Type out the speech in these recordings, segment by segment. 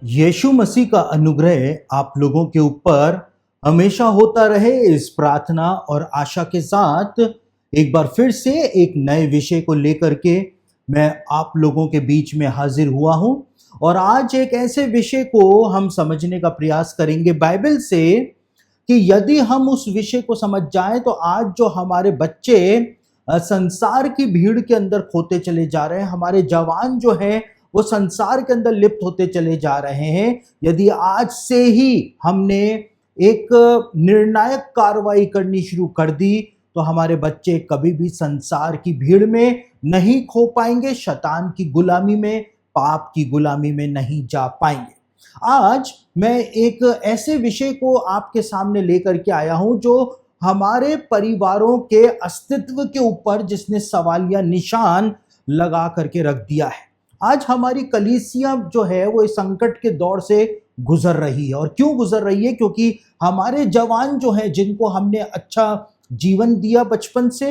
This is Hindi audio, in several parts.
यीशु मसीह का अनुग्रह आप लोगों के ऊपर हमेशा होता रहे। इस प्रार्थना और आशा के साथ एक बार फिर से एक नए विषय को लेकर के मैं आप लोगों के बीच में हाजिर हुआ हूं और आज एक ऐसे विषय को हम समझने का प्रयास करेंगे बाइबल से कि यदि हम उस विषय को समझ जाएं तो आज जो हमारे बच्चे संसार की भीड़ के अंदर खोते चले जा रहे हैं, हमारे जवान जो है वो संसार के अंदर लिप्त होते चले जा रहे हैं। यदि आज से ही हमने एक निर्णायक कार्रवाई करनी शुरू कर दी तो हमारे बच्चे कभी भी संसार की भीड़ में नहीं खो पाएंगे, शैतान की गुलामी में, पाप की गुलामी में नहीं जा पाएंगे। आज मैं एक ऐसे विषय को आपके सामने लेकर के आया हूं जो हमारे परिवारों के अस्तित्व के ऊपर जिसने सवालिया निशान लगा करके रख दिया है। आज हमारी कलीसिया जो है वो इस संकट के दौर से गुजर रही है। और क्यों गुजर रही है? क्योंकि हमारे जवान जो हैं, जिनको हमने अच्छा जीवन दिया, बचपन से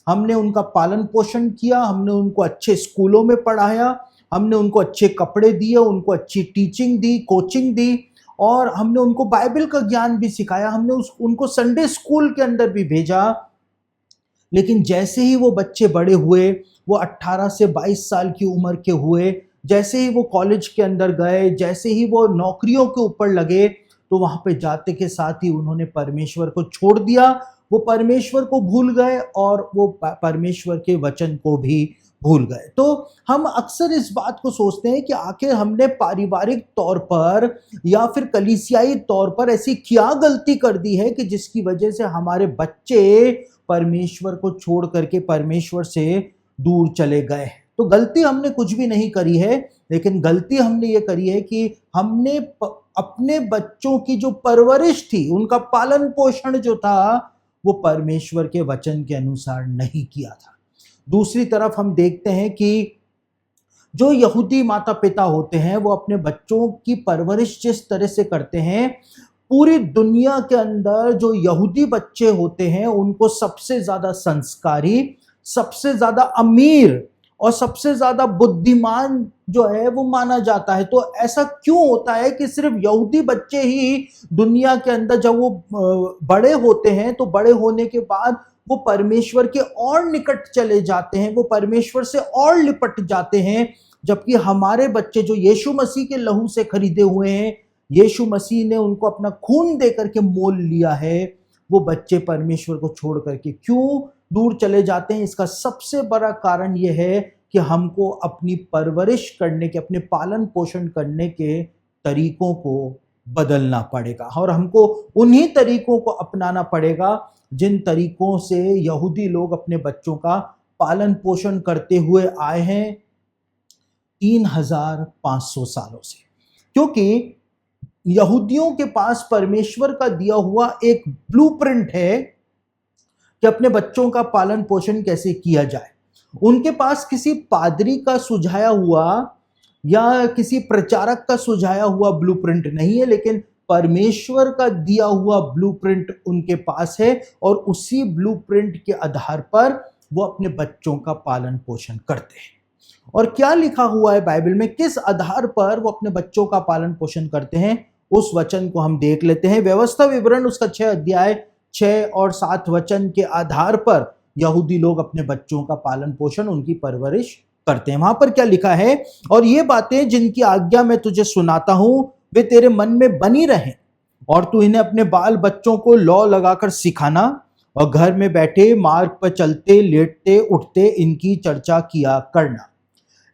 हमने उनका पालन पोषण किया, हमने उनको अच्छे स्कूलों में पढ़ाया, हमने उनको अच्छे कपड़े दिए, उनको अच्छी टीचिंग दी, कोचिंग दी और हमने उनको बाइबल का ज्ञान भी सिखाया, हमने उनको संडे स्कूल के अंदर भी भेजा। लेकिन जैसे ही वो बच्चे बड़े हुए, वो 18 से 22 साल की उम्र के हुए, जैसे ही वो कॉलेज के अंदर गए, जैसे ही वो नौकरियों के ऊपर लगे, तो वहां पे जाते के साथ ही उन्होंने परमेश्वर को छोड़ दिया। वो परमेश्वर को भूल गए और वो परमेश्वर के वचन को भी भूल गए। तो हम अक्सर इस बात को सोचते हैं कि आखिर हमने पारिवारिक तौर पर या फिर कलीसियाई तौर पर ऐसी क्या गलती कर दी है कि जिसकी वजह से हमारे बच्चे परमेश्वर को छोड़ करके परमेश्वर से दूर चले गए। तो गलती हमने कुछ भी नहीं करी है, लेकिन गलती हमने ये करी है कि हमने अपने बच्चों की जो परवरिश थी, उनका पालन पोषण जो था, वो परमेश्वर के वचन के अनुसार नहीं किया था। दूसरी तरफ हम देखते हैं कि जो यहूदी माता पिता होते हैं वो अपने बच्चों की परवरिश जिस तरह से करते हैं, पूरी दुनिया के अंदर जो यहूदी बच्चे होते हैं उनको सबसे ज्यादा संस्कारी, सबसे ज्यादा अमीर और सबसे ज्यादा बुद्धिमान जो है वो माना जाता है। तो ऐसा क्यों होता है कि सिर्फ यहूदी बच्चे ही दुनिया के अंदर जब वो बड़े होते हैं तो बड़े होने के बाद वो परमेश्वर के और निकट चले जाते हैं, वो परमेश्वर से और लिपट जाते हैं, जबकि हमारे बच्चे जो यीशु मसीह के लहू से खरीदे हुए हैं, यीशु मसीह ने उनको अपना खून दे करके मोल लिया है, वो बच्चे परमेश्वर को छोड़ करके क्यों दूर चले जाते हैं? इसका सबसे बड़ा कारण यह है कि हमको अपनी परवरिश करने के, अपने पालन पोषण करने के तरीकों को बदलना पड़ेगा और हमको उन्हीं तरीकों को अपनाना पड़ेगा जिन तरीकों से यहूदी लोग अपने बच्चों का पालन पोषण करते हुए आए हैं 3500 सालों से। क्योंकि यहूदियों के पास परमेश्वर का दिया हुआ एक ब्लूप्रिंट है कि अपने बच्चों का पालन पोषण कैसे किया जाए। उनके पास किसी पादरी का सुझाया हुआ या किसी प्रचारक का सुझाया हुआ ब्लूप्रिंट नहीं है, लेकिन परमेश्वर का दिया हुआ ब्लूप्रिंट उनके पास है और उसी ब्लूप्रिंट के आधार पर वो अपने बच्चों का पालन पोषण करते हैं। और क्या लिखा हुआ है बाइबल में, किस आधार पर वो अपने बच्चों का पालन पोषण करते हैं, उस वचन को हम देख लेते हैं। व्यवस्था विवरण उसका 6 अध्याय 6 और 7 वचन के आधार पर यहूदी लोग अपने बच्चों का पालन पोषण, उनकी परवरिश करते हैं। वहां पर क्या लिखा है, और ये बातें जिनकी आज्ञा मैं तुझे सुनाता हूं वे तेरे मन में बनी रहें और तू इन्हें अपने बाल बच्चों को लौ लगाकर सिखाना और घर में बैठे, मार्ग पर चलते, लेटते उठते इनकी चर्चा किया करना।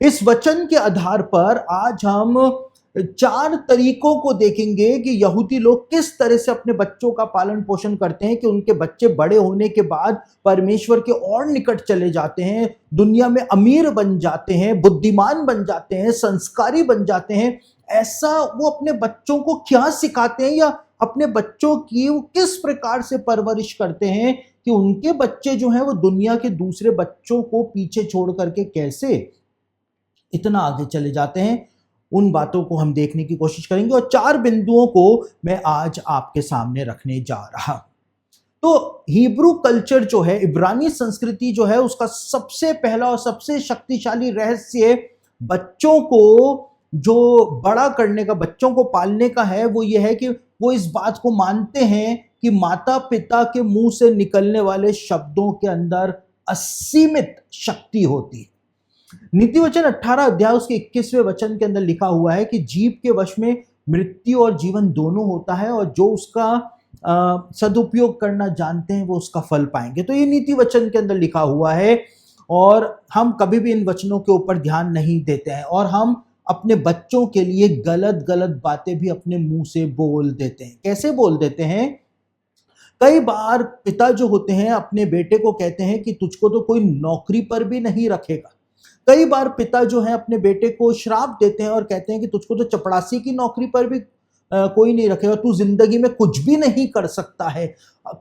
इस वचन के आधार पर आज हम 4 तरीकों को देखेंगे कि यहूदी लोग किस तरह से अपने बच्चों का पालन पोषण करते हैं कि उनके बच्चे बड़े होने के बाद परमेश्वर के और निकट चले जाते हैं, दुनिया में अमीर बन जाते हैं, बुद्धिमान बन जाते हैं, संस्कारी बन जाते हैं। ऐसा वो अपने बच्चों को क्या सिखाते हैं या अपने बच्चों की वो किस प्रकार से परवरिश करते हैं कि उनके बच्चे जो हैं वो दुनिया के दूसरे बच्चों को पीछे छोड़ करके कैसे इतना आगे चले जाते हैं, उन बातों को हम देखने की कोशिश करेंगे और 4 बिंदुओं को मैं आज आपके सामने रखने जा रहा। तो हिब्रू कल्चर जो है, इब्रानी संस्कृति जो है, उसका सबसे पहला और सबसे शक्तिशाली रहस्य बच्चों को जो बड़ा करने का, बच्चों को पालने का है, वो ये है कि वो इस बात को मानते हैं कि माता पिता के मुंह से निकलने वाले शब्दों के अंदर असीमित शक्ति होती है। नीति वचन 18 अध्याय उसके 21वें वचन के अंदर लिखा हुआ है कि जीव के वश में मृत्यु और जीवन दोनों होता है, और जो उसका सदुपयोग करना जानते हैं वो उसका फल पाएंगे। तो ये नीति वचन के अंदर लिखा हुआ है, और हम कभी भी इन वचनों के ऊपर ध्यान नहीं देते हैं, और हम अपने बच्चों के लिए गलत गलत बातें भी अपने मुंह से बोल देते हैं। कैसे बोल देते हैं? कई बार पिता जो होते हैं अपने बेटे को कहते हैं कि तुझको तो कोई नौकरी पर भी नहीं रखेगा। कई बार पिता जो है अपने बेटे को श्राप देते हैं और कहते हैं कि तुझको तो चपरासी की नौकरी पर भी कोई नहीं रखेगा, तू जिंदगी में कुछ भी नहीं कर सकता है।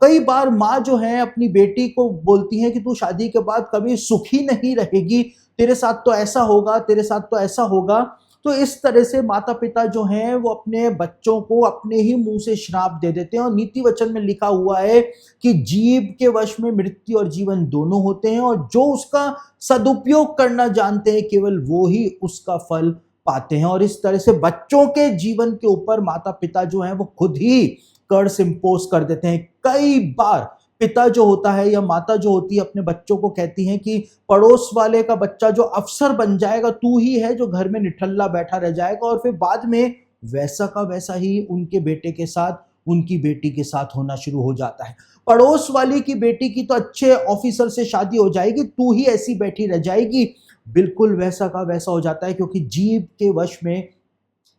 कई बार माँ जो है अपनी बेटी को बोलती है कि तू शादी के बाद कभी सुखी नहीं रहेगी, तेरे साथ तो ऐसा होगा, तेरे साथ तो ऐसा होगा। तो इस तरह से माता पिता जो हैं वो अपने बच्चों को अपने ही मुंह से श्राप दे देते हैं। और नीति वचन में लिखा हुआ है कि जीव के वश में मृत्यु और जीवन दोनों होते हैं, और जो उसका सदुपयोग करना जानते हैं केवल वो ही उसका फल पाते हैं। और इस तरह से बच्चों के जीवन के ऊपर माता पिता जो हैं वो खुद ही कर्ज इंपोज कर देते हैं। कई बार पिता जो होता है या माता जो होती है अपने बच्चों को कहती हैं कि पड़ोस वाले का बच्चा जो अफसर बन जाएगा, तू ही है जो घर में निठल्ला बैठा रह जाएगा। और फिर बाद में वैसा का वैसा ही उनके बेटे के साथ, उनकी बेटी के साथ होना शुरू हो जाता है। पड़ोस वाली की बेटी की तो अच्छे ऑफिसर से शादी हो जाएगी, तू ही ऐसी बैठी रह जाएगी। बिल्कुल वैसा का वैसा हो जाता है, क्योंकि जीव के वश में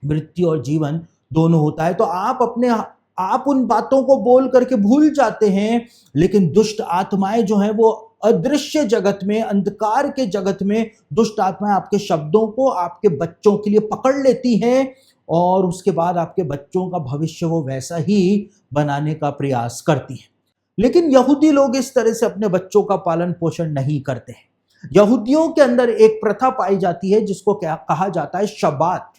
मृत्यु और जीवन दोनों होता है। तो आप उन बातों को बोल करके भूल जाते हैं, लेकिन दुष्ट आत्माएं जो हैं वो अदृश्य जगत में, अंधकार के जगत में दुष्ट आत्माएं आपके शब्दों को आपके बच्चों के लिए पकड़ लेती हैं, और उसके बाद आपके बच्चों का भविष्य वो वैसा ही बनाने का प्रयास करती हैं। लेकिन यहूदी लोग इस तरह से अपने बच्चों का पालन पोषण नहीं करते हैं। यहूदियों के अंदर एक प्रथा पाई जाती है जिसको क्या कहा जाता है, शबात।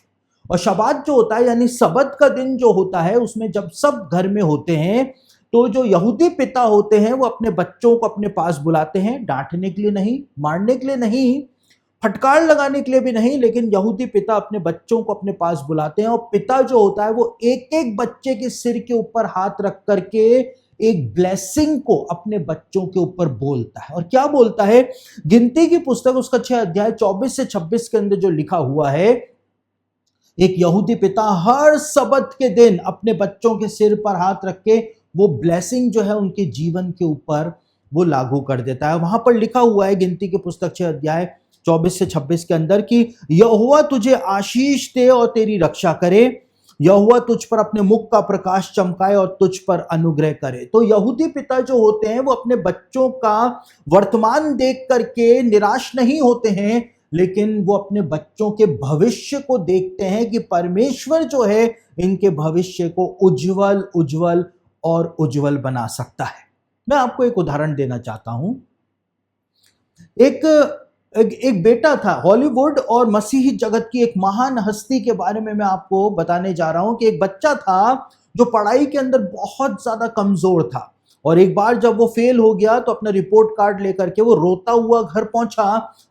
और शबात जो होता है यानी सबत का दिन जो होता है, उसमें जब सब घर में होते हैं तो जो यहूदी पिता होते हैं वो अपने बच्चों को अपने पास बुलाते हैं, डांटने के लिए नहीं, मारने के लिए नहीं, फटकार लगाने के लिए भी नहीं, लेकिन यहूदी पिता अपने बच्चों को अपने पास बुलाते हैं। और पिता जो होता है वो एक एक बच्चे के सिर के ऊपर हाथ रख करके एक ब्लेसिंग को अपने बच्चों के ऊपर बोलता है। और क्या बोलता है? गिनती की पुस्तक उसका 6 अध्याय 24 से 26 के अंदर जो लिखा हुआ है, एक यहूदी पिता हर सबत के दिन अपने बच्चों के सिर पर हाथ रख के वो ब्लेसिंग जो है उनके जीवन के ऊपर वो लागू कर देता है। वहां पर लिखा हुआ है गिनती की पुस्तक 6 अध्याय 24 से 26 के अंदर कि यहोवा तुझे आशीष दे और तेरी रक्षा करे, यहोवा तुझ पर अपने मुख का प्रकाश चमकाए और तुझ पर अनुग्रह करे। तो यहूदी पिता जो होते हैं वो अपने बच्चों का वर्तमान देख करके निराश नहीं होते हैं, लेकिन वो अपने बच्चों के भविष्य को देखते हैं कि परमेश्वर जो है इनके भविष्य को उज्जवल उज्जवल और उज्जवल बना सकता है। मैं आपको एक उदाहरण देना चाहता हूं। एक बेटा था, हॉलीवुड और मसीही जगत की एक महान हस्ती के बारे में मैं आपको बताने जा रहा हूं कि एक बच्चा था जो पढ़ाई के अंदर बहुत ज्यादा कमजोर था, और एक बार जब वो फेल हो गया तो अपना रिपोर्ट कार्ड लेकर के वो रोता हुआ घर पहुंचा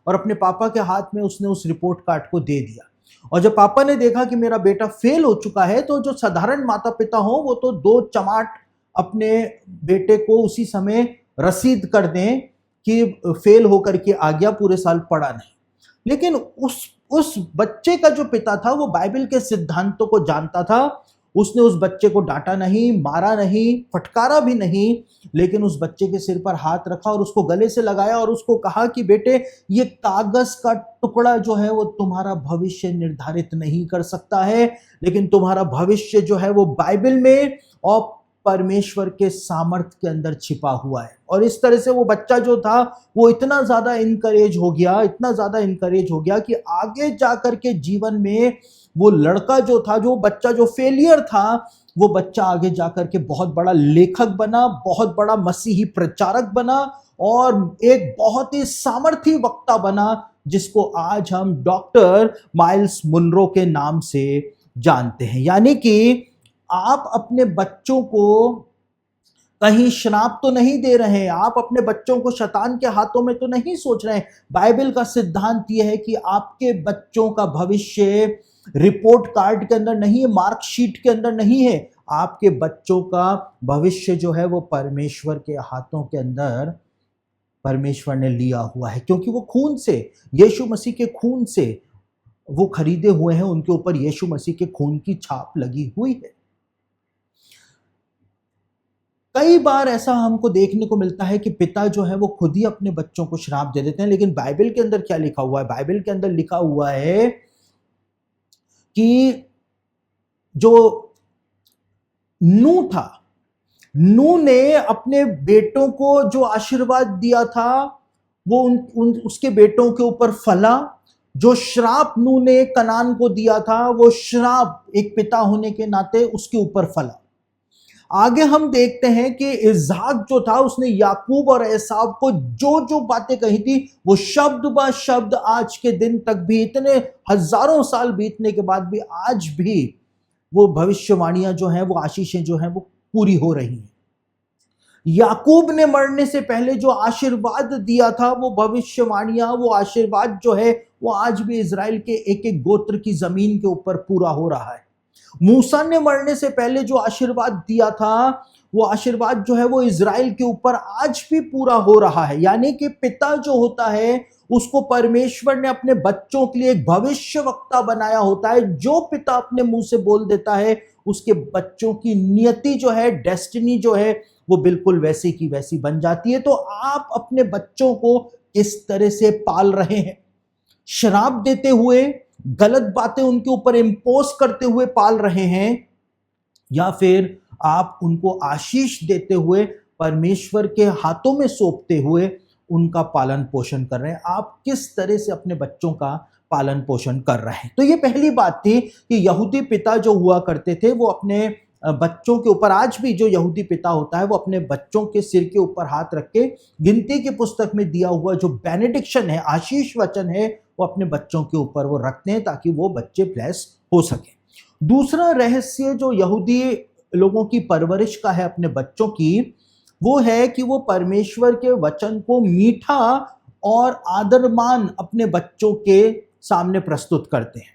और अपने पापा के हाथ में उसने उस रिपोर्ट कार्ड को दे दिया। और जब पापा ने देखा कि मेरा बेटा फेल हो चुका है, तो जो साधारण माता पिता हो वो तो 2 चमाट अपने बेटे को उसी समय रसीद कर दें कि फेल होकर के आ गया, पूरे साल पढ़ा नहीं। लेकिन उस बच्चे का जो पिता था वो बाइबल के सिद्धांतों को जानता था। उसने उस बच्चे को डांटा नहीं, मारा नहीं, फटकारा भी नहीं, लेकिन उस बच्चे के सिर पर हाथ रखा और उसको गले से लगाया और उसको कहा कि बेटे, ये कागज का टुकड़ा जो है वो तुम्हारा भविष्य निर्धारित नहीं कर सकता है, लेकिन तुम्हारा भविष्य जो है वो बाइबल में और परमेश्वर के सामर्थ्य के अंदर छिपा हुआ है। और इस तरह से वो बच्चा जो था वो इतना ज्यादा इनकरेज हो गया कि आगे जाकर के जीवन में वो लड़का जो था, जो बच्चा जो फेलियर था, वो बच्चा आगे जाकर के बहुत बड़ा लेखक बना, बहुत बड़ा मसीही प्रचारक बना और एक बहुत ही सामर्थी वक्ता बना, जिसको आज हम डॉक्टर माइल्स मुनरो के नाम से जानते हैं। यानी कि आप अपने बच्चों को कहीं श्राप तो नहीं दे रहे हैं, आप अपने बच्चों को शैतान के हाथों में तो नहीं सोच रहे हैं। बाइबल का सिद्धांत यह है कि आपके बच्चों का भविष्य रिपोर्ट कार्ड के अंदर नहीं है, मार्कशीट के अंदर नहीं है। आपके बच्चों का भविष्य जो है वो परमेश्वर के हाथों के अंदर परमेश्वर ने लिया हुआ है, क्योंकि वो खून से, यीशु मसीह के खून से वो खरीदे हुए हैं, उनके ऊपर यीशु मसीह के खून की छाप लगी हुई है। कई बार ऐसा हमको देखने को मिलता है कि पिता जो है वो खुद ही अपने बच्चों को श्राप दे देते हैं, लेकिन बाइबल के अंदर क्या लिखा हुआ है? बाइबल के अंदर लिखा हुआ है कि जो नूह था, नूह ने अपने बेटों को जो आशीर्वाद दिया था वो उसके बेटों के ऊपर फला। जो श्राप नूह ने कनान को दिया था वो श्राप एक पिता होने के नाते उसके ऊपर फला। आगे हम देखते हैं कि इसहाक जो था उसने याकूब और एसाव को जो जो बातें कही थी वो शब्द ब शब्द आज के दिन तक भी, इतने हजारों साल बीतने के बाद भी आज भी वो भविष्यवाणियां जो हैं, वो आशीषें जो हैं वो पूरी हो रही हैं। याकूब ने मरने से पहले जो आशीर्वाद दिया था वो भविष्यवाणियां, वो आशीर्वाद जो है वो आज भी इजराइल के एक एक गोत्र की जमीन के ऊपर पूरा हो रहा है। मूसा ने मरने से पहले जो आशीर्वाद दिया था वो आशीर्वाद जो है वो इजराइल के ऊपर आज भी पूरा हो रहा है। यानी कि पिता जो होता है उसको परमेश्वर ने अपने बच्चों के लिए एक भविष्यवक्ता बनाया होता है। जो पिता अपने मुंह से बोल देता है उसके बच्चों की नियति जो है, डेस्टिनी जो है वो बिल्कुल वैसी की वैसी बन जाती है। तो आप अपने बच्चों को किस तरह से पाल रहे हैं? शराब देते हुए, गलत बातें उनके ऊपर इंपोज करते हुए पाल रहे हैं, या फिर आप उनको आशीष देते हुए परमेश्वर के हाथों में सौंपते हुए उनका पालन पोषण कर रहे हैं? आप किस तरह से अपने बच्चों का पालन पोषण कर रहे हैं? तो ये पहली बात थी कि यहूदी पिता जो हुआ करते थे वो अपने बच्चों के ऊपर, आज भी जो यहूदी पिता होता है वो अपने बच्चों के सिर के ऊपर हाथ रख के गिनती की पुस्तक में दिया हुआ जो बेनेडिक्शन है, आशीष वचन है, वो अपने बच्चों के ऊपर वो रखते हैं ताकि वो बच्चे ब्लेस हो सके। दूसरा रहस्य जो यहूदी लोगों की परवरिश का है अपने बच्चों की, वो है कि वो परमेश्वर के वचन को मीठा और आदरमान अपने बच्चों के सामने प्रस्तुत करते हैं।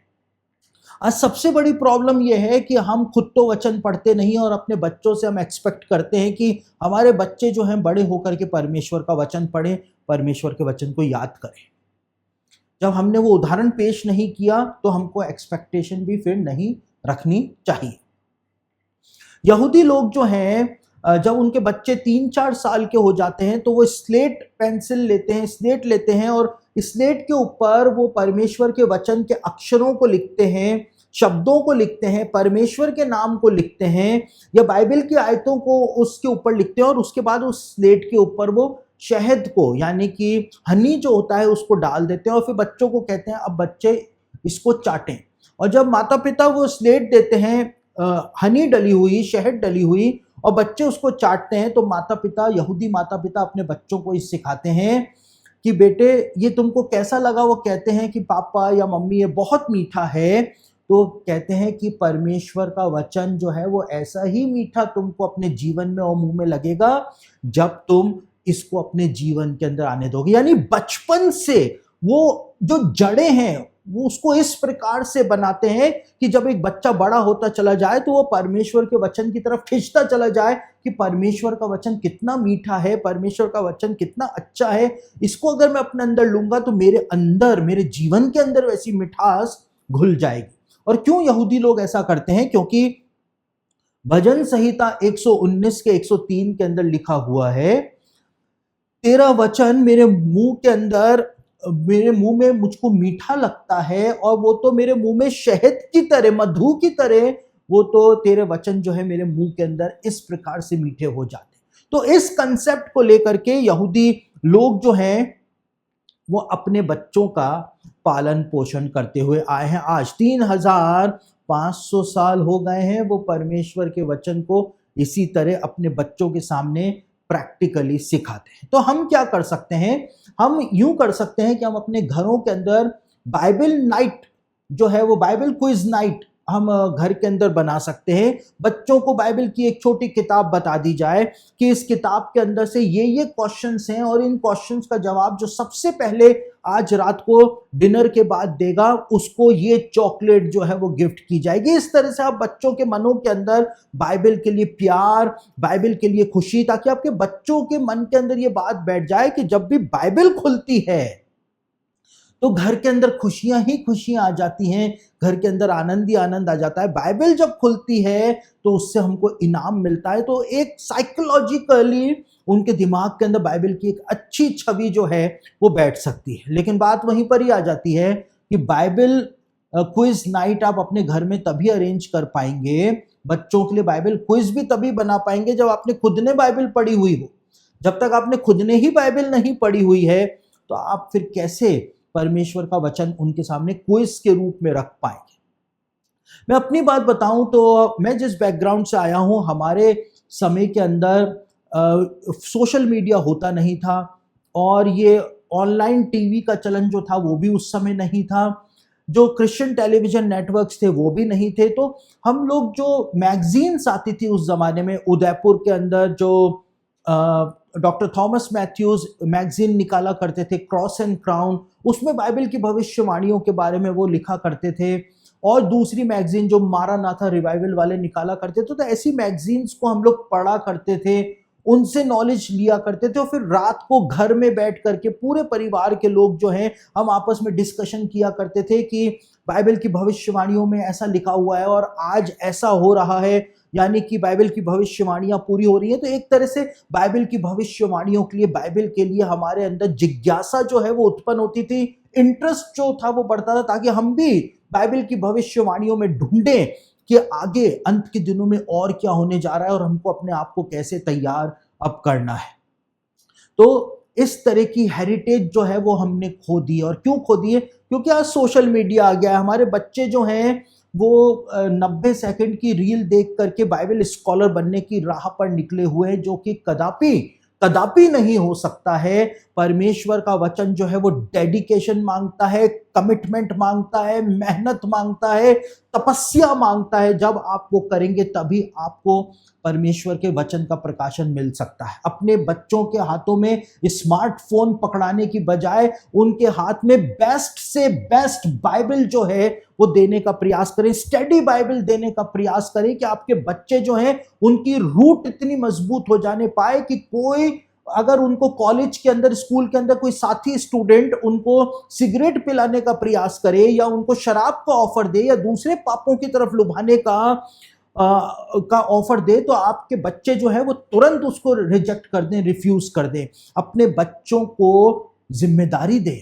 आज सबसे बड़ी प्रॉब्लम यह है कि हम खुद तो वचन पढ़ते नहीं और अपने बच्चों से हम एक्सपेक्ट करते हैं कि हमारे बच्चे जो हैं बड़े होकर के परमेश्वर का वचन पढ़ें, परमेश्वर के वचन को याद करें। जब हमने वो उदाहरण पेश नहीं किया तो हमको एक्सपेक्टेशन भी फिर नहीं रखनी चाहिए। यहूदी लोग जो हैं जब उनके बच्चे 3-4 साल के हो जाते हैं तो वो स्लेट पेंसिल लेते हैं, स्लेट लेते हैं और स्लेट के ऊपर वो परमेश्वर के वचन के अक्षरों को लिखते हैं, शब्दों को लिखते हैं, परमेश्वर के नाम को लिखते हैं या बाइबल की आयतों को उसके ऊपर लिखते हैं और उसके बाद उस स्लेट के ऊपर वो शहद को, यानी कि हनी जो होता है, उसको डाल देते हैं और फिर बच्चों को कहते हैं अब बच्चे इसको चाटें। और जब माता पिता वो स्लेट देते हैं हनी डली हुई, शहद डली हुई, और बच्चे उसको चाटते हैं, तो माता पिता, यहूदी माता पिता अपने बच्चों को इस सिखाते हैं कि बेटे ये तुमको कैसा लगा? वो कहते हैं कि पापा या मम्मी ये बहुत मीठा है। तो कहते हैं कि परमेश्वर का वचन जो है वो ऐसा ही मीठा तुमको अपने जीवन में और मुंह में लगेगा जब तुम इसको अपने जीवन के अंदर आने दोगे। यानी बचपन से वो जो जड़ें हैं वो उसको इस प्रकार से बनाते हैं कि जब एक बच्चा बड़ा होता चला जाए तो वो परमेश्वर के वचन की तरफ खींचता चला जाए कि परमेश्वर का वचन कितना मीठा है, परमेश्वर का वचन कितना अच्छा है। इसको अगर मैं अपने अंदर लूंगा तो मेरे अंदर, मेरे जीवन के अंदर वैसी मिठास घुल जाएगी। और क्यों यहूदी लोग ऐसा करते हैं? क्योंकि भजन संहिता 119 के 103 के अंदर लिखा हुआ है, तेरा वचन मेरे मुंह के अंदर, मेरे मुंह में मुझको मीठा लगता है और वो तो मेरे मुंह में शहद की तरह, मधु की तरह, वो तो तेरे वचन जो है मेरे मुंह के अंदर इस प्रकार से मीठे हो जाते। तो इस कंसेप्ट को लेकर के यहूदी लोग जो हैं वो अपने बच्चों का पालन पोषण करते हुए आए हैं। आज 3500 साल हो गए हैं वो परमेश्वर के वचन को इसी तरह अपने बच्चों के सामने प्रैक्टिकली सिखाते हैं। तो हम क्या कर सकते हैं? हम यूं कर सकते हैं कि हम अपने घरों के अंदर बाइबल नाइट जो है वो बाइबल क्विज नाइट घर के अंदर बना सकते हैं। बच्चों को बाइबल की एक छोटी किताब बता दी जाए कि इस किताब के अंदर से ये क्वेश्चंस हैं और इन क्वेश्चंस का जवाब जो सबसे पहले आज रात को डिनर के बाद देगा उसको ये चॉकलेट जो है वो गिफ्ट की जाएगी। इस तरह से आप बच्चों के मनों के अंदर बाइबल के लिए प्यार, बाइबल के लिए खुशी, ताकि आपके बच्चों के मन के अंदर ये बात बैठ जाए कि जब भी बाइबल खुलती है तो घर के अंदर खुशियां ही खुशियां आ जाती हैं, घर के अंदर आनंद ही आनंद आ जाता है। बाइबल जब खुलती है तो उससे हमको इनाम मिलता है। तो एक साइकोलॉजिकली उनके दिमाग के अंदर बाइबल की एक अच्छी छवि जो है वो बैठ सकती है। लेकिन बात वहीं पर ही आ जाती है कि बाइबल क्विज नाइट आप अपने घर में तभी अरेंज कर पाएंगे, बच्चों के लिए बाइबल क्विज भी तभी बना पाएंगे जब आपने खुद ने बाइबल पढ़ी हुई हो। जब तक आपने खुद ने ही बाइबल नहीं पढ़ी हुई है तो आप फिर कैसे परमेश्वर का वचन उनके सामने क्विज के रूप में रख पाएंगे। मैं अपनी बात बताऊं तो मैं जिस बैकग्राउंड से आया हूं, हमारे समय के अंदर सोशल मीडिया होता नहीं था और ये ऑनलाइन टीवी का चलन जो था वो भी उस समय नहीं था, जो क्रिश्चियन टेलीविजन नेटवर्क्स थे वो भी नहीं थे। तो हम लोग जो मैगजीन्स आती थी उस जमाने में, उदयपुर के अंदर जो डॉक्टर थॉमस मैथ्यूज मैगजीन निकाला करते थे, क्रॉस एंड क्राउन, उसमें बाइबल की भविष्यवाणियों के बारे में वो लिखा करते थे। और दूसरी मैगजीन जो मारानाथा रिवाइवल वाले निकाला करते थे, तो ऐसी मैगजीन्स को हम लोग पढ़ा करते थे, उनसे नॉलेज लिया करते थे और फिर रात को घर में बैठ करके पूरे परिवार के लोग जो हैं हम आपस में डिस्कशन किया करते थे कि बाइबल की भविष्यवाणियों में ऐसा लिखा हुआ है और आज ऐसा हो रहा है, यानी कि बाइबल की भविष्यवाणियां पूरी हो रही हैं। तो एक तरह से बाइबल की भविष्यवाणियों के लिए, बाइबल के लिए हमारे अंदर जिज्ञासा जो है वो उत्पन्न होती थी, इंटरेस्ट जो था वो बढ़ता था, ताकि हम भी बाइबल की भविष्यवाणियों में ढूंढें कि आगे अंत के दिनों में और क्या होने जा रहा है और हमको अपने आप को कैसे तैयार अब करना है। तो इस तरह की हेरिटेज जो है वो हमने खो दी। और क्यों खो दी है? क्योंकि आज सोशल मीडिया आ गया है। हमारे बच्चे जो हैं वो 90 सेकंड की रील देख करके बाइबल स्कॉलर बनने की राह पर निकले हुए हैं, जो कि कदापि कदापि नहीं हो सकता है। परमेश्वर का वचन जो है वो डेडिकेशन मांगता है, कमिटमेंट मांगता है, मेहनत मांगता है, तपस्या मांगता है। जब आप वो करेंगे तभी आपको परमेश्वर के वचन का प्रकाशन मिल सकता है। अपने बच्चों के हाथों में स्मार्टफोन पकड़ाने की बजाय उनके हाथ में बेस्ट से बेस्ट बाइबल जो है वो देने का प्रयास करें, स्टडी बाइबल देने का प्रयास करें कि आपके बच्चे जो हैं उनकी रूट इतनी मजबूत हो जाने पाए कि कोई अगर उनको कॉलेज के अंदर, स्कूल के अंदर कोई साथी स्टूडेंट उनको सिगरेट पिलाने का प्रयास करे या उनको शराब का ऑफर दे या दूसरे पापों की तरफ लुभाने का ऑफर दे, तो आपके बच्चे जो है वो तुरंत उसको रिजेक्ट कर दें, रिफ्यूज कर दें। अपने बच्चों को जिम्मेदारी दें,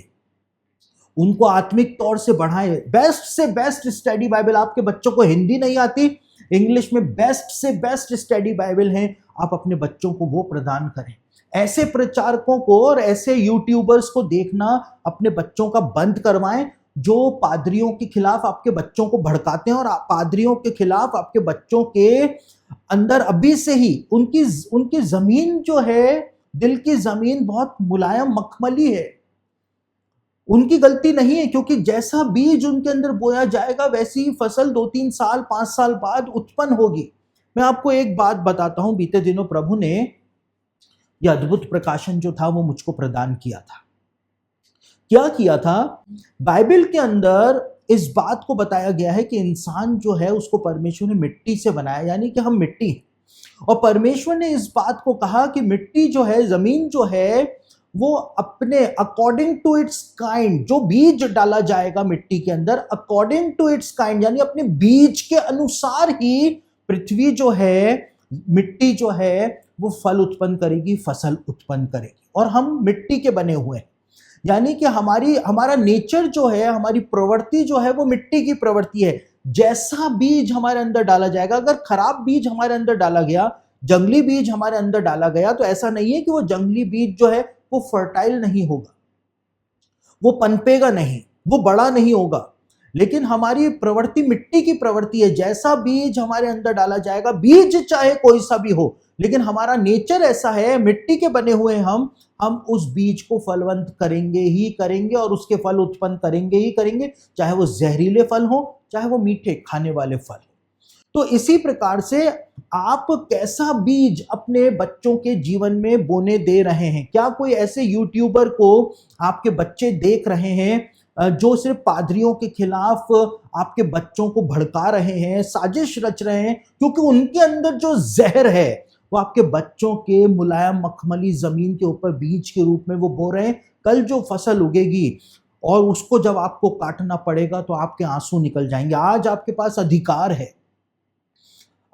उनको आत्मिक तौर से बढ़ाएं। बेस्ट से बेस्ट स्टडी बाइबल, आपके बच्चों को हिंदी नहीं आती, इंग्लिश में बेस्ट से बेस्ट स्टडी बाइबल हैं, आप अपने बच्चों को वो प्रदान करें। ऐसे प्रचारकों को और ऐसे यूट्यूबर्स को देखना अपने बच्चों का बंद करवाएं जो पादरियों के खिलाफ आपके बच्चों को भड़काते हैं और पादरियों के खिलाफ आपके बच्चों के अंदर अभी से ही उनकी जमीन जो है, दिल की जमीन बहुत मुलायम मखमली है। उनकी गलती नहीं है, क्योंकि जैसा बीज उनके अंदर बोया जाएगा वैसी ही फसल 2-3 साल 5 साल बाद उत्पन्न होगी। मैं आपको एक बात बताता हूं, बीते दिनों प्रभु ने यह अद्भुत प्रकाशन जो था वो मुझको प्रदान किया था। क्या किया था? बाइबल के अंदर इस बात को बताया गया है कि इंसान जो है उसको परमेश्वर ने मिट्टी से बनाया, यानी कि हम मिट्टी हैं। और परमेश्वर ने इस बात को कहा कि मिट्टी जो है, जमीन जो है, वो अपने अकॉर्डिंग टू इट्स काइंड, जो बीज डाला जाएगा मिट्टी के अंदर अकॉर्डिंग टू इट्स काइंड, यानी अपने बीज के अनुसार ही पृथ्वी जो है, मिट्टी जो है वो फल उत्पन्न करेगी, फसल उत्पन्न करेगी। और हम मिट्टी के बने हुए हैं, यानी कि हमारा नेचर जो है, हमारी प्रवृत्ति जो है वो मिट्टी की प्रवृत्ति है। जैसा बीज हमारे अंदर डाला जाएगा, अगर खराब बीज हमारे अंदर डाला गया, जंगली बीज हमारे अंदर डाला गया, तो ऐसा नहीं है कि वो जंगली बीज जो है वो फर्टाइल नहीं होगा, वो पनपेगा नहीं, वो बड़ा नहीं होगा। लेकिन हमारी प्रवृत्ति मिट्टी की प्रवृत्ति है। जैसा बीज हमारे अंदर डाला जाएगा, बीज चाहे कोई सा भी हो, लेकिन हमारा नेचर ऐसा है, मिट्टी के बने हुए हम उस बीज को फलवंत करेंगे ही करेंगे और उसके फल उत्पन्न करेंगे ही करेंगे, चाहे वो जहरीले फल हो, चाहे वो मीठे खाने वाले फल। तो इसी प्रकार से आप कैसा बीज अपने बच्चों के जीवन में बोने दे रहे हैं? क्या कोई ऐसे यूट्यूबर को आपके बच्चे देख रहे हैं जो सिर्फ पादरियों के खिलाफ आपके बच्चों को भड़का रहे हैं, साजिश रच रहे हैं, क्योंकि उनके अंदर जो जहर है वो आपके बच्चों के मुलायम मखमली जमीन के ऊपर बीज के रूप में वो बो रहे हैं। कल जो फसल उगेगी और उसको जब आपको काटना पड़ेगा तो आपके आंसू निकल जाएंगे। आज आपके पास अधिकार है।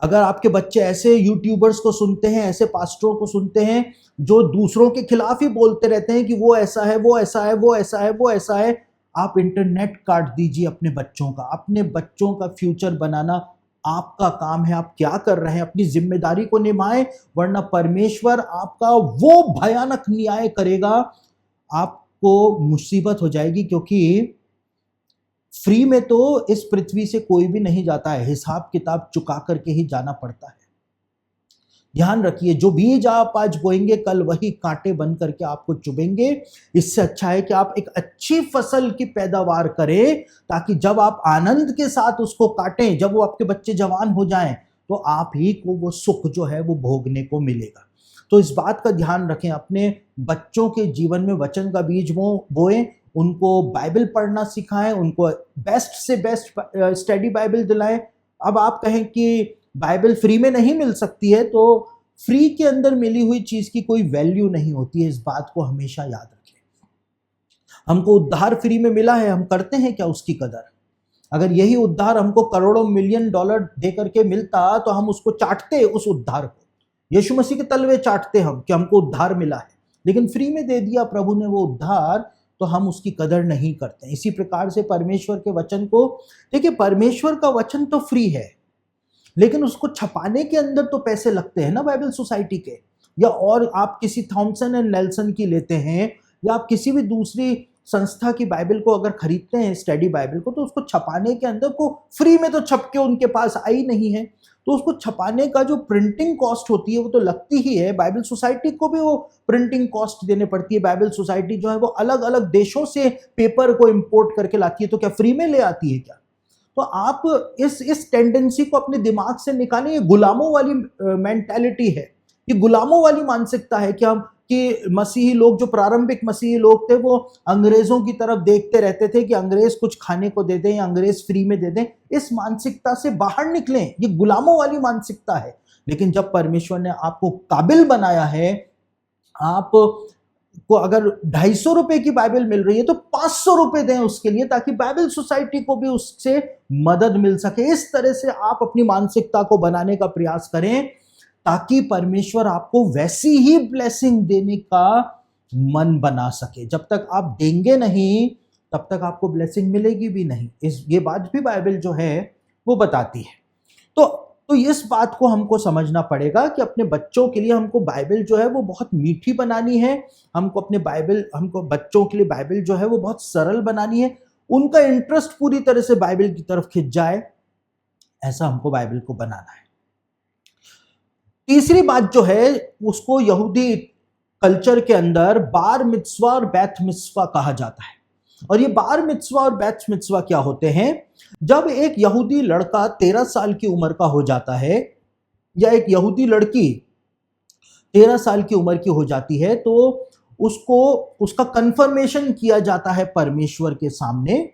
अगर आपके बच्चे ऐसे यूट्यूबर्स को सुनते हैं, ऐसे पास्टरों को सुनते हैं जो दूसरों के खिलाफ ही बोलते रहते हैं कि वो ऐसा है, वो ऐसा है, वो ऐसा है, वो ऐसा है, आप इंटरनेट काट दीजिए अपने बच्चों का। अपने बच्चों का फ्यूचर बनाना आपका काम है। आप क्या कर रहे हैं? अपनी जिम्मेदारी को निभाएं, वरना परमेश्वर आपका वो भयानक न्याय करेगा, आपको मुसीबत हो जाएगी। क्योंकि फ्री में तो इस पृथ्वी से कोई भी नहीं जाता है, हिसाब किताब चुका करके ही जाना पड़ता है। ध्यान रखिए, जो बीज आप आज बोएंगे कल वही कांटे बन करके आपको चुभेंगे। इससे अच्छा है कि आप एक अच्छी फसल की पैदावार करें, ताकि जब आप आनंद के साथ उसको काटें, जब वो आपके बच्चे जवान हो जाएं, तो आप ही को वो सुख जो है वो भोगने को मिलेगा। तो इस बात का ध्यान रखें, अपने बच्चों के जीवन में वचन का बीज बोएं, उनको बाइबल पढ़ना सिखाएं, उनको बेस्ट से बेस्ट स्टडी बाइबल दिलाएं। अब आप कहें कि बाइबल फ्री में नहीं मिल सकती है, तो फ्री के अंदर मिली हुई चीज की कोई वैल्यू नहीं होती है। इस बात को हमेशा याद रखें। हमको उद्धार फ्री में मिला है, हम करते हैं क्या उसकी कदर? अगर यही उद्धार हमको करोड़ों मिलियन डॉलर दे करके मिलता तो हम उसको चाटते, उस उद्धार को यीशु मसीह के तलवे चाटते हम कि हमको उद्धार मिला है। लेकिन फ्री में दे दिया प्रभु ने वो उद्धार, तो हम उसकी कदर नहीं करते। इसी प्रकार से परमेश्वर के वचन को देखिए, परमेश्वर का वचन तो फ्री है, लेकिन उसको छपाने के अंदर तो पैसे लगते हैं ना, बाइबल सोसाइटी के, या और आप किसी थॉमसन एंड नेल्सन की लेते हैं, या आप किसी भी दूसरी संस्था की बाइबल को अगर खरीदते हैं, स्टडी बाइबल को, तो उसको छपाने के अंदर को फ्री में तो छप के उनके पास आई नहीं है। तो उसको छपाने का जो प्रिंटिंग कॉस्ट होती है वो तो लगती ही है। बाइबल सोसाइटी को भी वो प्रिंटिंग कॉस्ट देने पड़ती है। बाइबल सोसाइटी जो है वो अलग अलग देशों से पेपर को इंपोर्ट करके लाती है, तो क्या फ्री में ले आती है क्या? तो आप इस टेंडेंसी को अपने दिमाग से निकालें। ये गुलामों वाली मेंटालिटी है, ये गुलामों वाली मानसिकता है कि मसीही लोग, जो प्रारंभिक मसीही लोग थे, वो अंग्रेजों की तरफ देखते रहते थे कि अंग्रेज कुछ खाने को दे दें या अंग्रेज फ्री में दे दें। इस मानसिकता से बाहर निकलें, ये गुलामों वाली मानसिकता है। लेकिन जब परमेश्वर ने आपको काबिल बनाया है, आप को अगर 250 रुपए की बाइबल मिल रही है तो 500 रुपए दें उसके लिए, ताकि बाइबल सोसाइटी को भी उससे मदद मिल सके। इस तरह से आप अपनी मानसिकता को बनाने का प्रयास करें, ताकि परमेश्वर आपको वैसी ही ब्लेसिंग देने का मन बना सके। जब तक आप देंगे नहीं, तब तक आपको ब्लेसिंग मिलेगी भी नहीं। ये बात भी बाइबल जो है वो बताती है। तो इस बात को हमको समझना पड़ेगा कि अपने बच्चों के लिए हमको बाइबल जो है वो बहुत मीठी बनानी है। हमको बच्चों के लिए बाइबल जो है वो बहुत सरल बनानी है। उनका इंटरेस्ट पूरी तरह से बाइबल की तरफ खिंच जाए, ऐसा हमको बाइबल को बनाना है। तीसरी बात जो है, उसको यहूदी कल्चर के अंदर बार मित्सवा और बैत मित्सवा कहा जाता है। और ये बार मित्सवा और बैत मित्सवा क्या होते हैं? जब एक यहूदी लड़का 13 साल की उम्र का हो जाता है, या एक यहूदी लड़की 13 साल की उम्र की हो जाती है, तो उसका कंफर्मेशन किया जाता है परमेश्वर के सामने।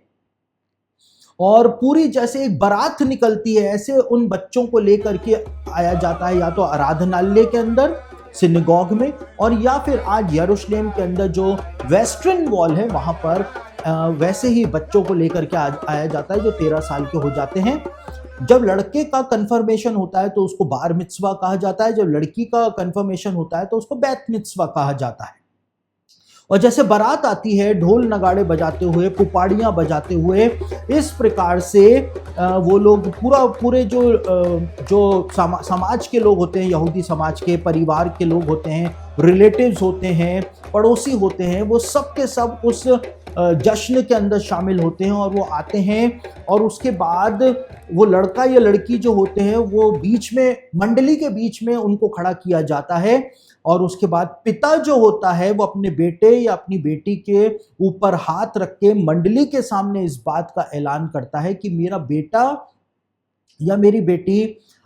और पूरी जैसे एक बारात निकलती है, ऐसे उन बच्चों को लेकर के आया जाता है, या तो आराधनालय के अंदर, सिनेगॉग में, और या फिर आज यरूशलेम के अंदर जो वेस्टर्न वॉल है वहां पर वैसे ही बच्चों को लेकर के आया जाता है जो 13 साल के हो जाते हैं। जब लड़के का कंफर्मेशन होता है तो उसको बार मित्सवा कहा जाता है, जब लड़की का कंफर्मेशन होता है तो उसको बैत मित्सवा कहा जाता है। और जैसे बारात आती है ढोल नगाड़े बजाते हुए, पुपाड़ियाँ बजाते हुए, इस प्रकार से वो लोग पूरे जो समाज के लोग होते हैं, यहूदी समाज के परिवार के लोग होते हैं, रिलेटिव्स होते हैं, पड़ोसी होते हैं, वो सब के सब उस जश्न के अंदर शामिल होते हैं और वो आते हैं, और उसके बाद वो लड़का या लड़की जो होते हैं वो बीच में, मंडली के बीच में उनको खड़ा किया जाता है, और उसके बाद पिता जो होता है वो अपने बेटे या अपनी बेटी के ऊपर हाथ रख के मंडली के सामने इस बात का ऐलान करता है कि मेरा बेटा या मेरी बेटी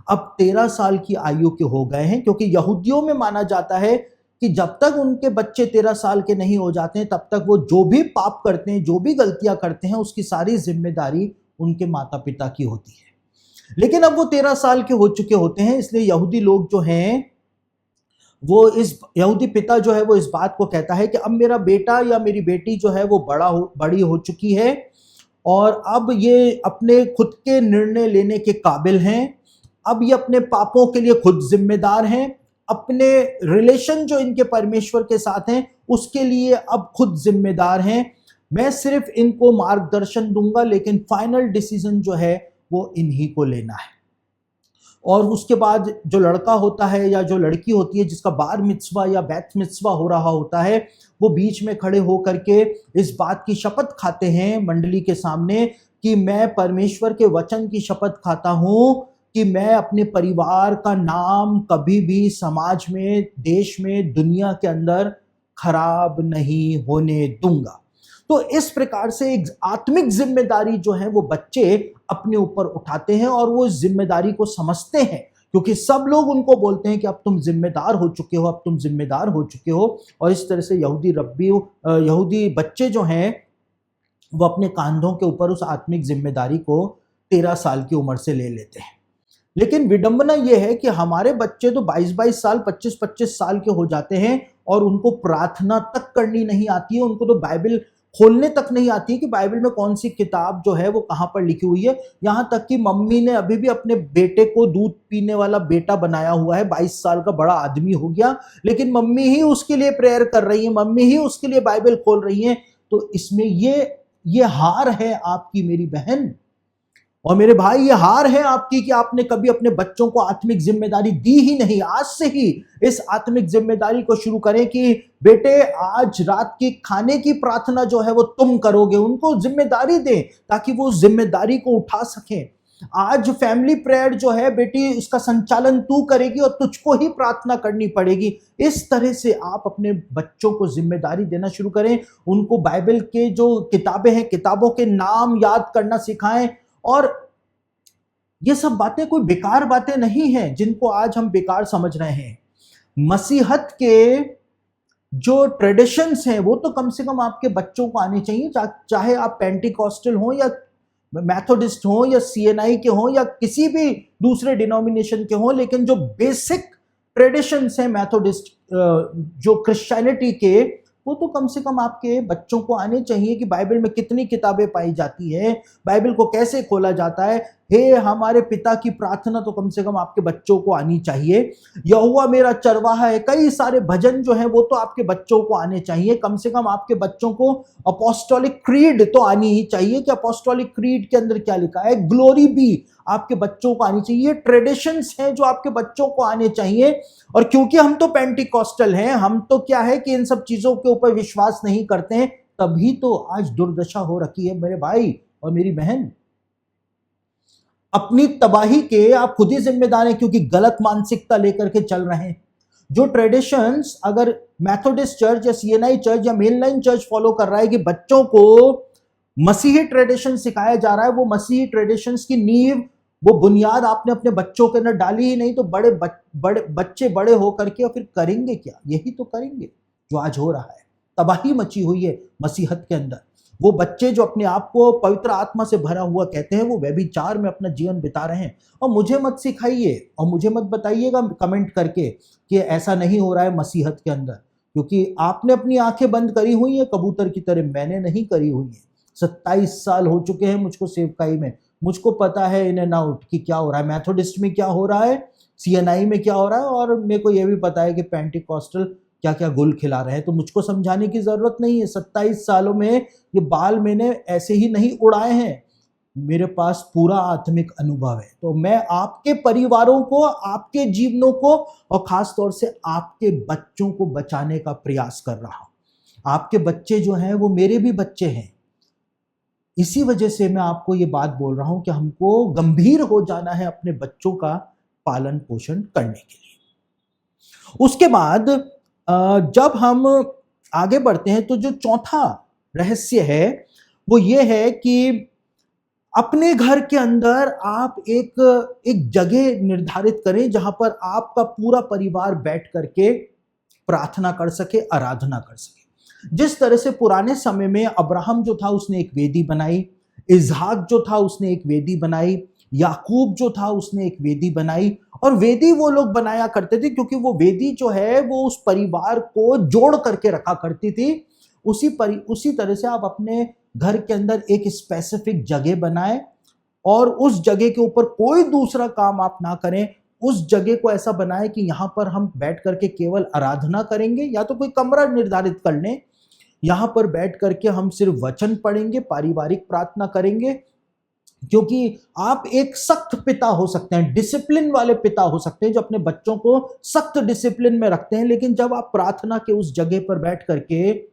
अब 13 साल की आयु के हो गए हैं, क्योंकि यहूदियों में माना जाता है कि जब तक उनके बच्चे 13 साल के नहीं हो जाते हैं तब तक वो जो भी पाप करते हैं, जो भी गलतियां करते हैं, उसकी सारी जिम्मेदारी उनके माता पिता की होती है। लेकिन अब वो 13 साल के हो चुके होते हैं, इसलिए यहूदी लोग जो हैं, वो इस यहूदी पिता जो है वो इस बात को कहता है कि अब मेरा बेटा या मेरी बेटी जो है वो बड़ी हो चुकी है, और अब ये अपने खुद के निर्णय लेने के काबिल हैं। अब ये अपने पापों के लिए खुद जिम्मेदार हैं, अपने रिलेशन जो इनके परमेश्वर के साथ हैं उसके लिए अब खुद जिम्मेदार हैं। मैं सिर्फ इनको मार्गदर्शन दूंगा, लेकिन फाइनल डिसीजन जो है वो इन्हीं को लेना है। और उसके बाद जो लड़का होता है या जो लड़की होती है जिसका बार मिtzवा या बैत मिtzवा हो रहा होता है, वो बीच में खड़े होकर के इस बात की शपथ खाते हैं मंडली के सामने कि मैं परमेश्वर के वचन की शपथ खाता हूं कि मैं अपने परिवार का नाम कभी भी समाज में, देश में, दुनिया के अंदर खराब नहीं होने दूंगा। तो इस प्रकार से एक आत्मिक जिम्मेदारी जो है वो बच्चे अपने ऊपर उठाते हैं और वो इस जिम्मेदारी को समझते हैं, क्योंकि सब लोग उनको बोलते हैं कि अब तुम जिम्मेदार हो चुके हो, अब तुम जिम्मेदार हो चुके हो। और इस तरह से यहूदी बच्चे जो हैं वो अपने कांधों के ऊपर उस आत्मिक जिम्मेदारी को 13 साल की उम्र से ले लेते हैं। लेकिन विडंबना यह है कि हमारे बच्चे तो 22-22 साल, 25-25 साल के हो जाते हैं और उनको प्रार्थना तक करनी नहीं आती है, उनको तो बाइबल खोलने तक नहीं आती है कि बाइबल में कौन सी किताब जो है वो कहां पर लिखी हुई है। यहां तक कि मम्मी ने अभी भी अपने बेटे को दूध पीने वाला बेटा बनाया हुआ है, 22 साल का बड़ा आदमी हो गया, लेकिन मम्मी ही उसके लिए प्रेयर कर रही है, मम्मी ही उसके लिए बाइबल खोल रही है। तो इसमें ये हार है आपकी मेरी बहन और मेरे भाई, ये हार है आपकी कि आपने कभी अपने बच्चों को आत्मिक जिम्मेदारी दी ही नहीं। आज से ही इस आत्मिक जिम्मेदारी को शुरू करें कि बेटे आज रात की खाने की प्रार्थना जो है वो तुम करोगे, उनको जिम्मेदारी दें ताकि वो उस जिम्मेदारी को उठा सकें। आज फैमिली प्रेयर जो है बेटी, इसका संचालन तू करेगी और तुझको ही प्रार्थना करनी पड़ेगी। इस तरह से आप अपने बच्चों को जिम्मेदारी देना शुरू करें, उनको बाइबल के जो किताबें हैं, किताबों के नाम याद करना सिखाएं। और ये सब बातें कोई बेकार बातें नहीं हैं जिनको आज हम बेकार समझ रहे हैं। मसीहत के जो ट्रेडिशंस हैं वो तो कम से कम आपके बच्चों को आने चाहिए, चाहे आप पेंटिकॉस्टल हो या मैथोडिस्ट हो या सीएनआई के हो या किसी भी दूसरे डिनोमिनेशन के हो, लेकिन जो बेसिक ट्रेडिशंस हैं मैथोडिस्ट जो क्रिश्चियनिटी के, वो तो कम से कम आपके बच्चों को आने चाहिए कि बाइबल में कितनी किताबें पाई जाती है, बाइबल को कैसे खोला जाता है। हे हमारे पिता की प्रार्थना तो कम से कम आपके बच्चों को आनी चाहिए। यहोवा मेरा चरवाहा है, कई सारे भजन जो हैं वो तो आपके बच्चों को आने चाहिए। कम से कम आपके बच्चों को अपोस्टोलिक क्रीड तो आनी ही चाहिए कि अपोस्टोलिक क्रीड के अंदर क्या लिखा है, ग्लोरी भी आपके बच्चों को आनी चाहिए। ट्रेडिशंस हैं जो आपके बच्चों को आने चाहिए। और क्योंकि हम तो पेंटिकॉस्टल हैं, हम तो क्या है कि इन सब चीजों के ऊपर विश्वास नहीं करते हैं, तभी तो आज दुर्दशा हो रखी है मेरे भाई और मेरी बहन। अपनी तबाही के आप खुद ही जिम्मेदार हैं, क्योंकि गलत मानसिकता लेकर के चल रहे हैं। जो ट्रेडिशंस अगर मैथोडिस्ट चर्च या सीएनआई चर्च या मेनलाइन चर्च फॉलो कर रहा है कि बच्चों को मसीही ट्रेडिशन सिखाया जा रहा है, वो मसीही ट्रेडिशंस की नींव, वो बुनियाद आपने अपने बच्चों के अंदर डाली ही नहीं, तो बच्चे बड़े होकर के और फिर करेंगे क्या? यही तो करेंगे जो आज हो रहा है। तबाही मची हुई है मसीहत के अंदर। वो बच्चे जो अपने आप को पवित्र आत्मा से भरा हुआ कहते हैं, वो व्यभिचार में अपना जीवन बिता रहे हैं। और मुझे मत सिखाइए और मुझे मत बताइएगा कमेंट करके कि ऐसा नहीं हो रहा है मसीहत के अंदर, क्योंकि आपने अपनी आंखें बंद करी हुई है कबूतर की तरह, मैंने नहीं करी हुई है। 27 साल हो चुके हैं मुझको सेवकाई में, मुझको पता है इन एंड आउट कि क्या हो रहा है, मैथोडिस्ट में क्या हो रहा है, सीएनआई में क्या हो रहा है, और मेरे को यह भी पता है कि पेंटिकॉस्टल क्या क्या गुल खिला रहे हैं। तो मुझको समझाने की जरूरत नहीं है। 27 सालों में ये बाल मैंने ऐसे ही नहीं उड़ाए हैं, मेरे पास पूरा आत्मिक अनुभव है। तो मैं आपके परिवारों को, आपके जीवनों को और खास तौर से आपके बच्चों को बचाने का प्रयास कर रहा हूं। आपके बच्चे जो हैं वो मेरे भी बच्चे हैं। इसी वजह से मैं आपको ये बात बोल रहा हूं कि हमको गंभीर हो जाना है अपने बच्चों का पालन पोषण करने के लिए। उसके बाद जब हम आगे बढ़ते हैं तो जो चौथा रहस्य है वो ये है कि अपने घर के अंदर आप एक जगह निर्धारित करें जहां पर आपका पूरा परिवार बैठ करके प्रार्थना कर सके, आराधना कर सके। जिस तरह से पुराने समय में अब्राहम जो था उसने एक वेदी बनाई, इसहाक जो था उसने एक वेदी बनाई, याकूब जो था उसने एक वेदी बनाई, और वेदी वो लोग बनाया करते थे क्योंकि वो वेदी जो है वो उस परिवार को जोड़ करके रखा करती थी। उसी तरह से आप अपने घर के अंदर एक स्पेसिफिक जगह बनाएं और उस जगह के ऊपर कोई दूसरा काम आप ना करें। उस जगह को ऐसा बनाएं कि यहां पर हम बैठ करके केवल आराधना करेंगे, या तो कोई कमरा निर्धारित कर लें, यहां पर बैठ करके हम सिर्फ वचन पढ़ेंगे, पारिवारिक प्रार्थना करेंगे। क्योंकि आप एक सख्त पिता हो सकते हैं, डिसिप्लिन वाले पिता हो सकते हैं जो अपने बच्चों को सख्त डिसिप्लिन में रखते हैं, लेकिन जब आप प्रार्थना के उस जगह पर बैठ करके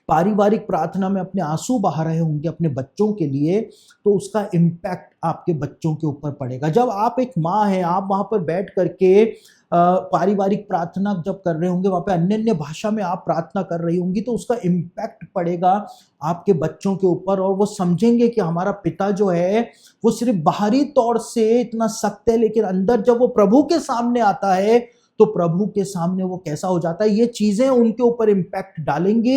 पारिवारिक प्रार्थना में अपने आंसू बहा रहे होंगे अपने बच्चों के लिए, तो उसका इम्पैक्ट आपके बच्चों के ऊपर पड़ेगा। जब आप एक माँ हैं, आप वहां पर बैठ करके पारिवारिक प्रार्थना जब कर रहे होंगे, वहां पे अन्य अन्य भाषा में आप प्रार्थना कर रही होंगी, तो उसका इम्पैक्ट पड़ेगा आपके बच्चों के ऊपर, और वो समझेंगे कि हमारा पिता जो है वो सिर्फ बाहरी तौर से इतना सख्त है, लेकिन अंदर जब वो प्रभु के सामने आता है तो प्रभु के सामने वो कैसा हो जाता है। ये चीजें उनके ऊपर इम्पैक्ट डालेंगे।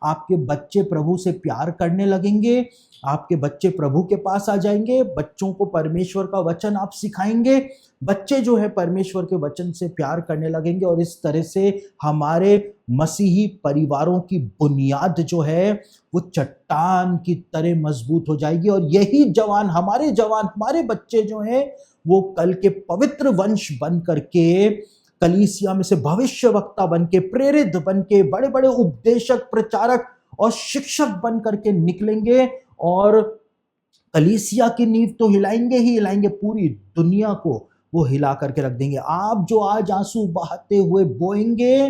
आपके बच्चे प्रभु से प्यार करने लगेंगे, आपके बच्चे प्रभु के पास आ जाएंगे, बच्चों को परमेश्वर का वचन आप सिखाएंगे, बच्चे जो है परमेश्वर के वचन से प्यार करने लगेंगे, और इस तरह से हमारे मसीही परिवारों की बुनियाद जो है वो चट्टान की तरह मजबूत हो जाएगी। और यही जवान हमारे बच्चे जो हैं वो कल के पवित्र वंश बन करके, कलीसिया में से भविष्यवक्ता बन के, प्रेरित बन के, बड़े बड़े उपदेशक, प्रचारक और शिक्षक बन करके निकलेंगे, और कलीसिया की नींव तो हिलाएंगे ही हिलाएंगे, पूरी दुनिया को वो हिला करके रख देंगे। आप जो आज आंसू बहाते हुए बोएंगे,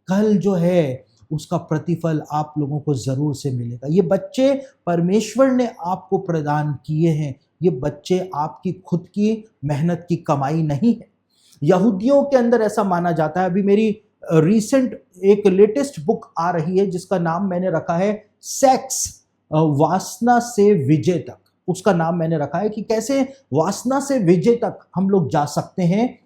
कल जो है उसका प्रतिफल आप लोगों को जरूर से मिलेगा। ये बच्चे परमेश्वर ने आपको प्रदान किए हैं, ये बच्चे आपकी खुद की मेहनत की कमाई नहीं है। यहूदियों के अंदर ऐसा माना जाता है, अभी मेरी रीसेंट एक लेटेस्ट बुक आ रही है जिसका नाम मैंने रखा है सेक्स वासना से विजय तक। उसका नाम मैंने रखा है कि कैसे वासना से विजय तक हम लोग जा सकते हैं।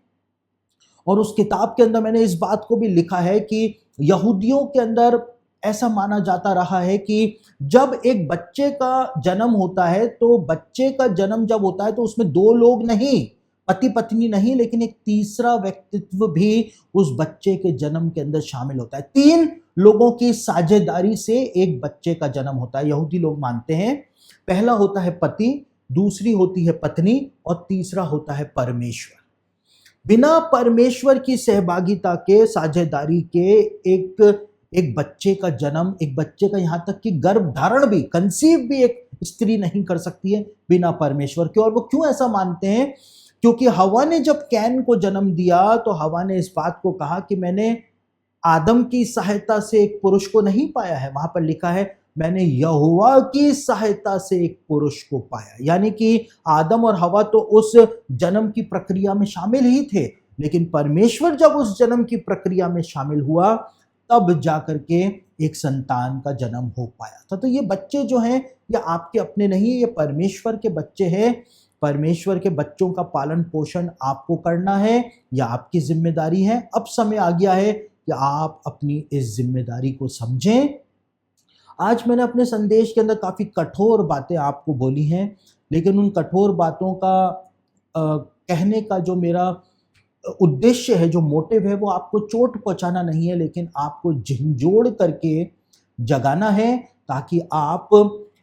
और उस किताब के अंदर मैंने इस बात को भी लिखा है कि यहूदियों के अंदर ऐसा माना जाता रहा है कि जब एक बच्चे का जन्म होता है, तो बच्चे का जन्म जब होता है तो उसमें दो लोग नहीं, पति पत्नी नहीं, लेकिन एक तीसरा व्यक्तित्व भी उस बच्चे के जन्म के अंदर शामिल होता है। तीन लोगों की साझेदारी से एक बच्चे का जन्म होता है। यहूदी लोग मानते हैं पहला होता है पति, दूसरी होती है पत्नी, और तीसरा होता है परमेश्वर। बिना परमेश्वर की सहभागिता के, साझेदारी के एक बच्चे का जन्म, एक बच्चे का यहाँ तक कि गर्भ धारण भी, कंसीव भी एक स्त्री नहीं कर सकती है बिना परमेश्वर के। और वो क्यों ऐसा मानते हैं? क्योंकि हवा ने जब कैन को जन्म दिया तो हवा ने इस बात को कहा कि मैंने आदम की सहायता से एक पुरुष को नहीं पाया है, वहां पर लिखा है मैंने यहोवा की सहायता से एक पुरुष को पाया। यानी कि आदम और हवा तो उस जन्म की प्रक्रिया में शामिल ही थे, लेकिन परमेश्वर जब उस जन्म की प्रक्रिया में शामिल हुआ तब जाकर के एक संतान का जन्म हो पाया था। तो ये बच्चे जो हैं ये आपके अपने नहीं, ये परमेश्वर के बच्चे हैं। परमेश्वर के बच्चों का पालन पोषण आपको करना है, यह आपकी जिम्मेदारी है। अब समय आ गया है कि आप अपनी इस जिम्मेदारी को समझें। आज मैंने अपने संदेश के अंदर काफ़ी कठोर बातें आपको बोली हैं, लेकिन उन कठोर बातों का कहने का जो मेरा उद्देश्य है, जो मोटिव है, वो आपको चोट पहुंचाना नहीं है, लेकिन आपको झंझोड़ करके जगाना है ताकि आप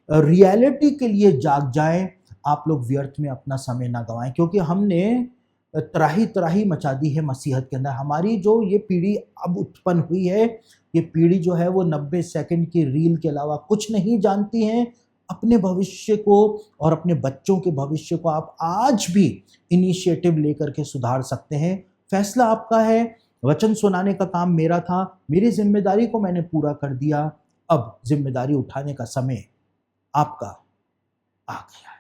रियलिटी के लिए जाग जाएं, आप लोग व्यर्थ में अपना समय ना गंवाएं। क्योंकि हमने त्राही त्राही मचा दी है मसीहत के अंदर। हमारी जो ये पीढ़ी अब उत्पन्न हुई है, ये पीढ़ी जो है वो 90 सेकंड की रील के अलावा कुछ नहीं जानती हैं। अपने भविष्य को और अपने बच्चों के भविष्य को आप आज भी इनिशिएटिव लेकर के सुधार सकते हैं। फैसला आपका है, वचन सुनाने का काम मेरा था, मेरी ज़िम्मेदारी को मैंने पूरा कर दिया। अब ज़िम्मेदारी उठाने का समय आपका आ गया है।